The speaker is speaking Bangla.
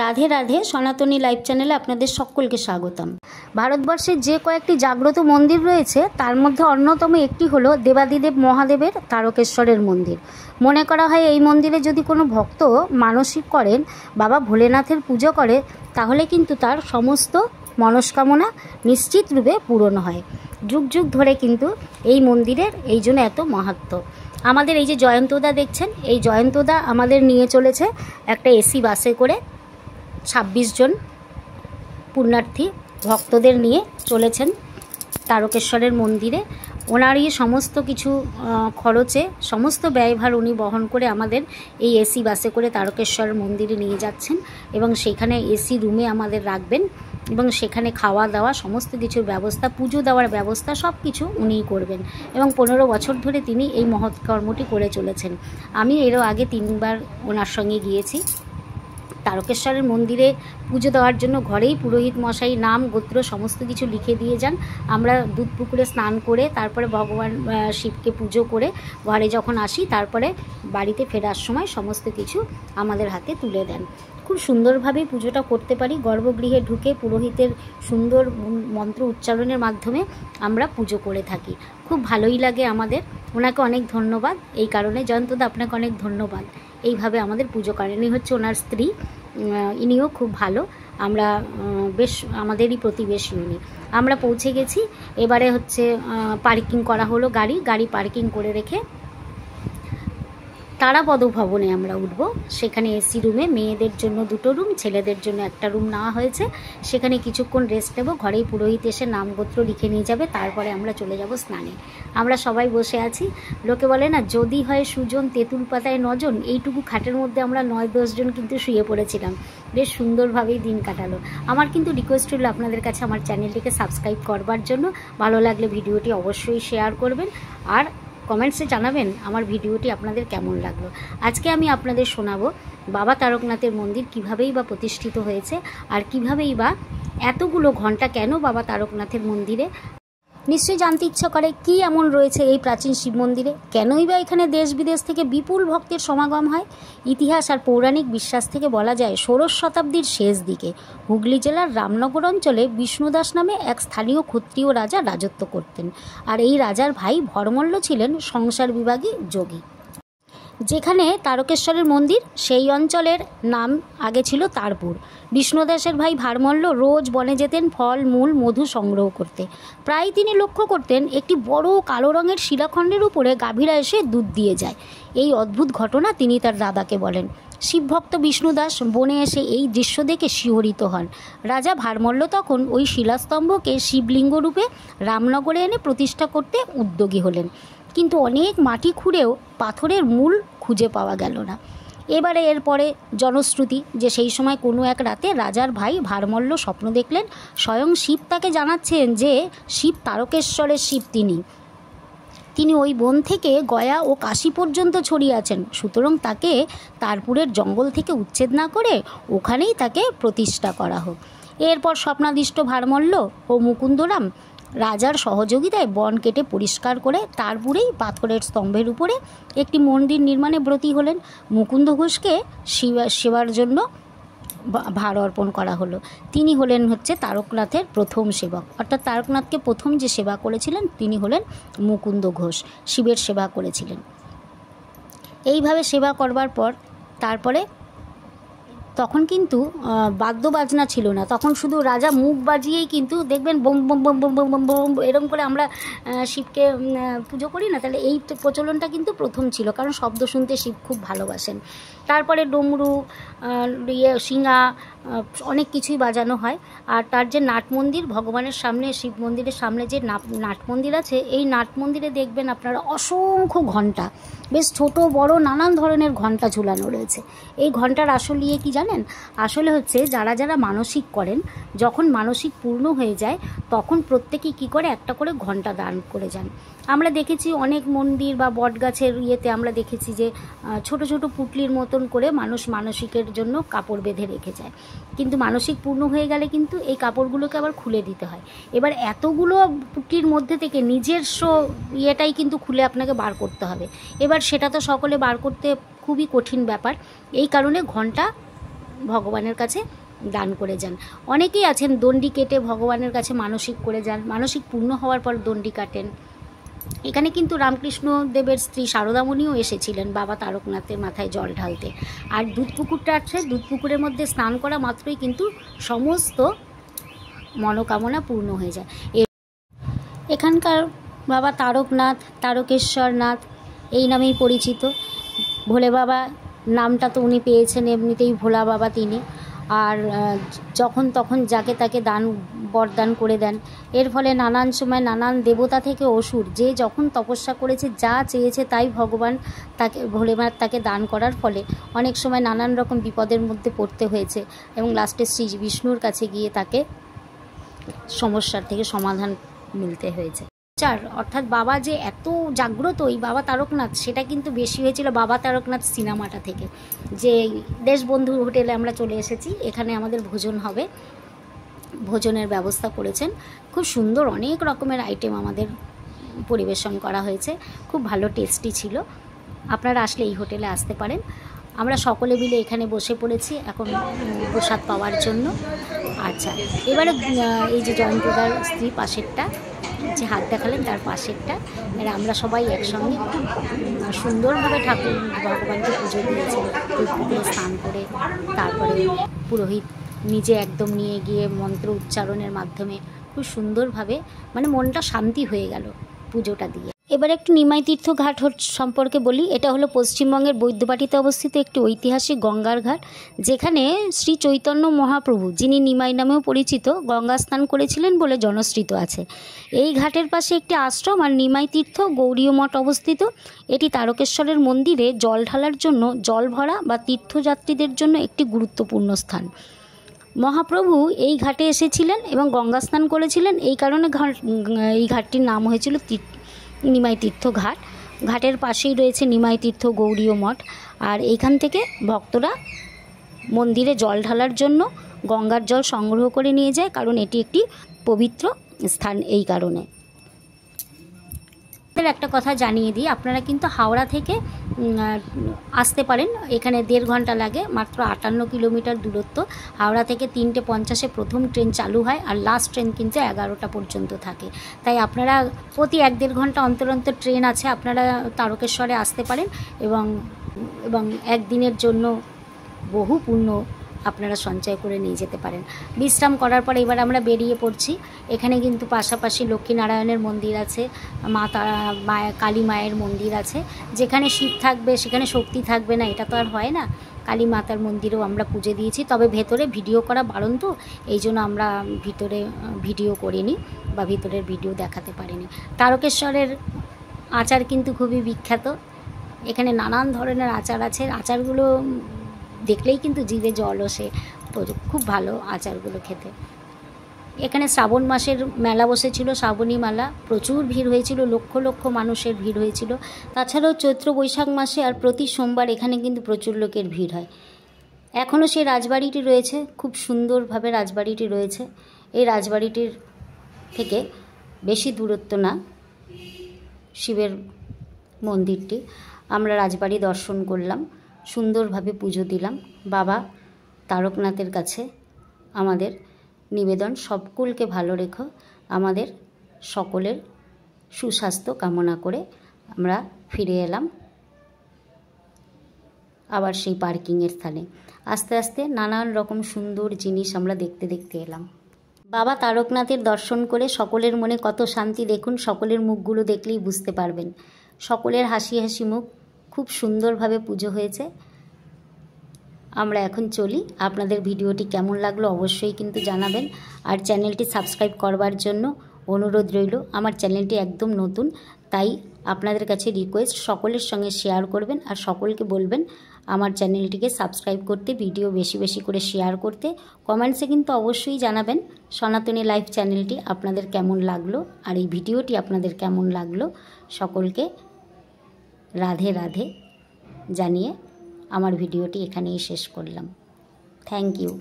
রাধে রাধে। সনাতনী লাইভ চ্যানেলে আপনাদের সকলকে স্বাগতম। ভারতবর্ষের যে কয়েকটি জাগ্রত মন্দির রয়েছে তার মধ্যে অন্যতম একটি হলো দেবাদিদেব মহাদেবের তারকেশ্বরের মন্দির। মনে করা হয় এই মন্দিরে যদি কোনো ভক্ত মানসিক করেন, বাবা ভোলেনাথের পুজো করে, তাহলে কিন্তু তার সমস্ত মনস্কামনা নিশ্চিত রূপে পূরণ হয়। যুগ যুগ ধরে কিন্তু এই মন্দিরের এই জন্য এত মাহাত্ম্য। আমাদের এই যে জয়ন্তদা দেখছেন, এই জয়ন্তদা আমাদের নিয়ে চলেছে একটা এসি বাসে করে 26 জন পুণ্যার্থী ভক্তদের নিয়ে চলেছেন তারকেশ্বরের মন্দিরে। ওনারই সমস্ত কিছু খরচে সমস্ত ব্যয়ভার উনি বহন করে আমাদের এই এসি বাসে করে তারকেশ্বর মন্দিরে নিয়ে যাচ্ছেন এবং সেখানে এসি রুমে আমাদের রাখবেন এবং সেখানে খাওয়া দাওয়া সমস্ত কিছুর ব্যবস্থা, পুজো দেওয়ার ব্যবস্থা সব কিছু উনিই করবেন এবং 15 বছর ধরে তিনি এই মহৎ কর্মটি করে চলেছেন। আমি এরও আগে 3 বার ওনার সঙ্গে গিয়েছি তারকেশ্বরের মন্দিরে পুজো দেওয়ার জন্য। ঘরেই পুরোহিত মশাই নাম গোত্র সমস্ত কিছু লিখে দিয়ে যান। আমরা দুধ পুকুরে স্নান করে তারপরে ভগবান শিবকে পুজো করে ঘরে যখন আসি, তারপরে বাড়িতে ফেরার সময় সমস্ত কিছু আমাদের হাতে তুলে দেন। খুব সুন্দরভাবে পুজোটা করতে পারি। গর্ভগৃহে ঢুকে পুরোহিতের সুন্দর মন্ত্র উচ্চারণের মাধ্যমে আমরা পুজো করে থাকি। খুব ভালোই লাগে আমাদের। ওনাকে অনেক ধন্যবাদ এই কারণে। জয়ন্তদা, আপনাকে অনেক ধন্যবাদ। এইভাবে আমাদের পুজো করেন। ইনি হচ্ছে ওনার স্ত্রী, ইনিও খুব ভালো। আমরা বেশ আমাদেরই প্রতিবেশী উনি। আমরা পৌঁছে গেছি। এবারে হচ্ছে পার্কিং করা হলো গাড়ি পার্কিং করে রেখে তারাপদ ভবনে আমরা উঠব। সেখানে এসি রুমে মেয়েদের জন্য 2টো রুম, ছেলেদের জন্য একটা রুম নেওয়া হয়েছে। সেখানে কিছুক্ষণ রেস্ট নেব। ঘরেই পুরোহিত এসে নামগোত্র লিখে নিয়ে যাবে, তারপরে আমরা চলে যাব স্নানে। আমরা সবাই বসে আছি। লোকে বলে না, যদি হয় সুজন তেঁতুল পাতায় নজন। এইটুকু খাটের মধ্যে আমরা 9-10 জন কিন্তু শুয়ে পড়েছিলাম। বেশ সুন্দরভাবেই দিন কাটালো। আমার কিন্তু রিকোয়েস্ট হলো আপনাদের কাছে আমার চ্যানেলটিকে সাবস্ক্রাইব করবার জন্য। ভালো লাগলে ভিডিওটি অবশ্যই শেয়ার করবেন আর কমেন্টসে জানাবেন আমার ভিডিওটি আপনাদের কেমন লাগলো। আজকে আমি আপনাদের শোনাবো বাবা তারকনাথের মন্দির কীভাবেই বা প্রতিষ্ঠিত হয়েছে আর কীভাবেই বা এতগুলো ঘন্টা কেন বাবা তারকনাথের মন্দিরে। নিশ্চয়ই জানতে ইচ্ছা করে কি এমন রয়েছে এই প্রাচীন শিব মন্দিরে, কেনই বা এখানে দেশ বিদেশ থেকে বিপুল ভক্তের সমাগম হয়। ইতিহাস আর পৌরাণিক বিশ্বাস থেকে বলা যায় 16 শতাব্দীর শেষ দিকে হুগলি জেলার রামনগর অঞ্চলে বিষ্ণুদাস নামে এক স্থানীয় ক্ষত্রিয় রাজা রাজত্ব করতেন। আর এই রাজার ভাই ভরমল্ল ছিলেন সংসার বিভাগী যোগী। যেখানে তারকেশ্বরের মন্দির, সেই অঞ্চলের নাম আগে ছিল তারপুর। বিষ্ণুদাসের ভাই ভারমল্ল রোজ বনে যেতেন ফল মূল মধু সংগ্রহ করতে। প্রায় তিনি লক্ষ্য করতেন একটি বড় কালো রঙের শিলাখণ্ডের উপরে গাভীরা এসে দুধ দিয়ে যায়। এই অদ্ভুত ঘটনা তিনি তার দাদাকে বলেন। শিবভক্ত বিষ্ণুদাস বনে এসে এই দৃশ্য দেখে শিহরিত হন। রাজা ভারমল্ল তখন ওই শিলাস্তম্ভকে শিবলিঙ্গ রূপে রামনগরে এনে প্রতিষ্ঠা করতে উদ্যোগী হলেন। কিন্তু অনেক মাটি খুঁড়েও পাথরের মূল খুঁজে পাওয়া গেল না। এবারে এরপরে জনশ্রুতি যে সেই সময় কোনো এক রাতে রাজার ভাই ভারমল্ল স্বপ্ন দেখলেন স্বয়ং শিব তাকে জানাচ্ছেন যে শিব তারকেশ্বরের শিব তিনি ওই বন থেকে গয়া ও কাশী পর্যন্ত ছড়িয়ে আছেন। সুতরাং তাকে তারপুরের জঙ্গল থেকে উচ্ছেদ না করে ওখানেই তাকে প্রতিষ্ঠা করা হোক। এরপর স্বপ্নাদিষ্ট ভারমল্ল ও মুকুন্দরাম রাজার সহযোগিতায় বন কেটে পরিষ্কার করে তারপুরেই পাথরের স্তম্ভের উপরে একটি মন্দির নির্মাণে ব্রতী হলেন। মুকুন্দ ঘোষকে সেবার জন্য ভার অর্পণ করা হলো। তিনি হলেন হচ্ছে তারকনাথের প্রথম সেবক, অর্থাৎ তারকনাথকে প্রথম যে সেবা করেছিলেন তিনি হলেন মুকুন্দ ঘোষ, শিবের সেবা করেছিলেন। এইভাবে সেবা করবার পর তারপরে তখন কিন্তু বাদ্য বাজনা ছিল না, তখন শুধু রাজা মুখ বাজিয়েই কিন্তু দেখবেন bomb bomb bomb bomb bomb bomb এরকম করে আমরা শিবকে পুজো করি না, তাহলে এই প্রচলনটা কিন্তু প্রথম ছিল, কারণ শব্দ শুনতে শিব খুব ভালোবাসেন। তারপরে ডমরু শিঙা অনেক কিছুই বাজানো হয়। আর তার যে নাট মন্দির ভগবানের সামনে, শিব মন্দিরের সামনে যে নাট মন্দির আছে, এই নাট মন্দিরে দেখবেন আপনারা অসংখ্য ঘণ্টা, বেশ ছোট বড় নানান ধরনের ঘণ্টা ঝুলানো রয়েছে। এই ঘণ্টার আসল ইয়ে কি জানেন? আসলে হচ্ছে যারা যারা মানসিক করেন, যখন মানসিক পূর্ণ হয়ে যায় তখন প্রত্যেকেই কী করে একটা করে ঘণ্টা দান করে যান। আমরা দেখেছি অনেক মন্দির বা বটগাছের ইয়েতে আমরা দেখেছি যে ছোট ছোট পুটলির মতন করে মানুষ মানসিকের জন্য কাপড় বেঁধে রেখে যায়, কিন্তু মানসিক পূর্ণ হয়ে গেলে কিন্তু এই কাপড়গুলোকে আবার খুলে দিতে হয়। এবার এতগুলো পুটলির মধ্যে থেকে নিজস্ব ইয়েটাই কিন্তু খুলে আপনাকে বার করতে হবে। এবার সেটা তো সকলে বার করতে খুবই কঠিন ব্যাপার। এই কারণে ঘণ্টা ভগবানের কাছে দান করে যান। অনেকেই আছেন দণ্ডি কেটে ভগবানের কাছে মানসিক করে যান, মানসিক পূর্ণ হওয়ার পর দণ্ডি কাটেন। এখানে কিন্তু রামকৃষ্ণ দেবের স্ত্রী শারদামণিও এসেছিলেন বাবা তারকনাথের মাথায় জল ঢালতে। আর দুধ পুকুরটা আছে, দুধ পুকুরের মধ্যে স্নান করা মাত্রই কিন্তু সমস্ত মনোকামনা পূর্ণ হয়ে যায়। এখানকার বাবা তারকনাথ, তারকেশ্বরনাথ এই নামেই পরিচিত। ভোলে বাবা নামটা তো উনি পেয়েছেন এমনিতেই, ভোলা বাবা তিনি। আর যখন তখন যাকে তাকে বরদান করে দেন। এর ফলে নানান সময় নানান দেবতা থেকে অসুর যে যখন তপস্যা করেছে, যা চেয়েছে তাই ভগবান তাকে, ভোলেনাথ তাকে দান করার ফলে অনেক সময় নানান রকম বিপদের মধ্যে পড়তে হয়েছে এবং লাস্টে শ্রী বিষ্ণুর কাছে গিয়ে তাকে সমস্যার থেকে সমাধান মিলতে হয়েছে। অর্থাৎ বাবা যে এত জাগ্রত এই বাবা তারকনাথ, সেটা কিন্তু বেশি হয়েছিল বাবা তারকনাথ সিনেমাটা থেকে। যে দেশবন্ধু হোটেলে আমরা চলে এসেছি, এখানে আমাদের ভোজন হবে, ভোজনের ব্যবস্থা করেছেন। খুব সুন্দর অনেক রকমের আইটেম আমাদের পরিবেশন করা হয়েছে, খুব ভালো টেস্টি ছিল। আপনারা আসলে এই হোটেলে আসতে পারেন। আমরা সকলে মিলে এখানে বসে পড়েছি এখন প্রসাদ পাওয়ার জন্য। আচ্ছা, এবারে এই যে জয়ন্তদার স্ত্রী পাশেরটা যে হাত দেখালেন তার পাশেরটা, এরা আমরা সবাই একসঙ্গে খুব সুন্দরভাবে ঠাকুর ভগবানকে পুজো দিয়েছি। পুকুরে স্নান করে তারপরে পুরোহিত নিজে একদম নিয়ে গিয়ে মন্ত্র উচ্চারণের মাধ্যমে খুব সুন্দরভাবে, মানে মনটা শান্তি হয়ে গেল পুজোটা দিয়ে। এবার একটু নিমাই তীর্থ ঘাট সম্পর্কে বলি। এটা হলো পশ্চিমবঙ্গের বৈদ্যবাটিতে অবস্থিত একটি ঐতিহাসিক গঙ্গার ঘাট, যেখানে শ্রী চৈতন্য মহাপ্রভু, যিনি নিমাই নামেও পরিচিত, গঙ্গা স্নান করেছিলেন বলে জনশ্রিত আছে। এই ঘাটের পাশে একটি আশ্রম আর নিমাই তীর্থ গৌড়ীয় মঠ অবস্থিত। এটি তারকেশ্বরের মন্দিরে জল ঢালার জন্য, জল ভরা বা তীর্থযাত্রীদের জন্য একটি গুরুত্বপূর্ণ স্থান। মহাপ্রভু এই ঘাটে এসেছিলেন এবং গঙ্গা স্নান করেছিলেন, এই কারণে এই ঘাটটির নাম হয়েছিল নিমাই তীর্থ ঘাট। ঘাটের পাশেই রয়েছে নিমাই তীর্থ গৌড়ীয় মঠ। আর এইখান থেকে ভক্তরা মন্দিরে জল ঢালার জন্য গঙ্গার জল সংগ্রহ করে নিয়ে যায়, কারণ এটি একটি পবিত্র স্থান। এই কারণে একটা কথা জানিয়ে দিই, আপনারা কিন্তু হাওড়া থেকে আসতে পারেন। এখানে 1.5 ঘন্টা লাগে, মাত্র 58 কিলোমিটার দূরত্ব। হাওড়া থেকে 3:50 প্রথম ট্রেন চালু হয় আর লাস্ট ট্রেন কিন্তু 11টা পর্যন্ত থাকে। তাই আপনারা প্রতি 1-1.5 ঘন্টা অন্তর অন্তর ট্রেন আছে, আপনারা তারকেশ্বরে আসতে পারেন এবং একদিনের জন্য বহু পুণ্য আপনারা সঞ্চয় করে নিয়ে যেতে পারেন। বিশ্রাম করার পরে এবার আমরা বেরিয়ে পড়ছি। এখানে কিন্তু পাশাপাশি লক্ষ্মীনারায়ণের মন্দির আছে, কালী মায়ের মন্দির আছে। যেখানে শিব থাকবে সেখানে শক্তি থাকবে না, এটা তো আর হয় না। কালী মাতার মন্দিরেও আমরা পুজো দিয়েছি, তবে ভেতরে ভিডিও করা বারণ, তো এই জন্য আমরা ভিতরে ভিডিও করিনি বা ভিতরের ভিডিও দেখাতে পারিনি। তারকেশ্বরের আচার কিন্তু খুবই বিখ্যাত। এখানে নানান ধরনের আচার আছে, আচারগুলো দেখলেই কিন্তু জিভে জল আসে, খুব ভালো আচারগুলো খেতে। এখানে শ্রাবণ মাসের মেলা বসেছিল, শ্রাবণী মেলা, প্রচুর ভিড় হয়েছিল, লক্ষ লক্ষ মানুষের ভিড় হয়েছিল। তাছাড়াও চৈত্র বৈশাখ মাসে আর প্রতি সোমবার এখানে কিন্তু প্রচুর লোকের ভিড় হয়। এখনও সেই রাজবাড়িটি রয়েছে, খুব সুন্দরভাবে রাজবাড়িটি রয়েছে। এই রাজবাড়িটির থেকে বেশি দূরত্ব না শিবের মন্দিরটি। আমরা রাজবাড়ি দর্শন করলাম, সুন্দরভাবে পুজো দিলাম। বাবা তারকনাথের কাছে আমাদের নিবেদন, সকলকে ভালো রেখো, আমাদের সকলের সুস্বাস্থ্য কামনা করে আমরা ফিরে এলাম আবার সেই পার্কিংয়ের স্থানে। আস্তে আস্তে নানান রকম সুন্দর জিনিস আমরা দেখতে দেখতে এলাম। বাবা তারকনাথের দর্শন করে সকলের মনে কত শান্তি, দেখুন সকলের মুখগুলো দেখলেই বুঝতে পারবেন। সকলের হাসি হাসি মুখ, খুব সুন্দরভাবে পুজো হয়েছে। আমরা এখন চলি। আপনাদের ভিডিওটি কেমন লাগলো অবশ্যই কিন্তু জানাবেন। আর চ্যানেলটি সাবস্ক্রাইব করবার জন্য অনুরোধ রইল। আমার চ্যানেলটি একদম নতুন, তাই আপনাদের কাছে রিকোয়েস্ট, সকলের সঙ্গে শেয়ার করবেন আর সকলকে বলবেন আমার চ্যানেলটিকে সাবস্ক্রাইব করতে, ভিডিও বেশি বেশি করে শেয়ার করতে। কমেন্টসে কিন্তু অবশ্যই জানাবেন সনাতনী লাইফ চ্যানেলটি আপনাদের কেমন লাগলো আর এই ভিডিওটি আপনাদের কেমন লাগলো। সকলকে রাধে রাধে জানিয়ে আমার ভিডিওটি এখানেই শেষ করলাম। Thank you.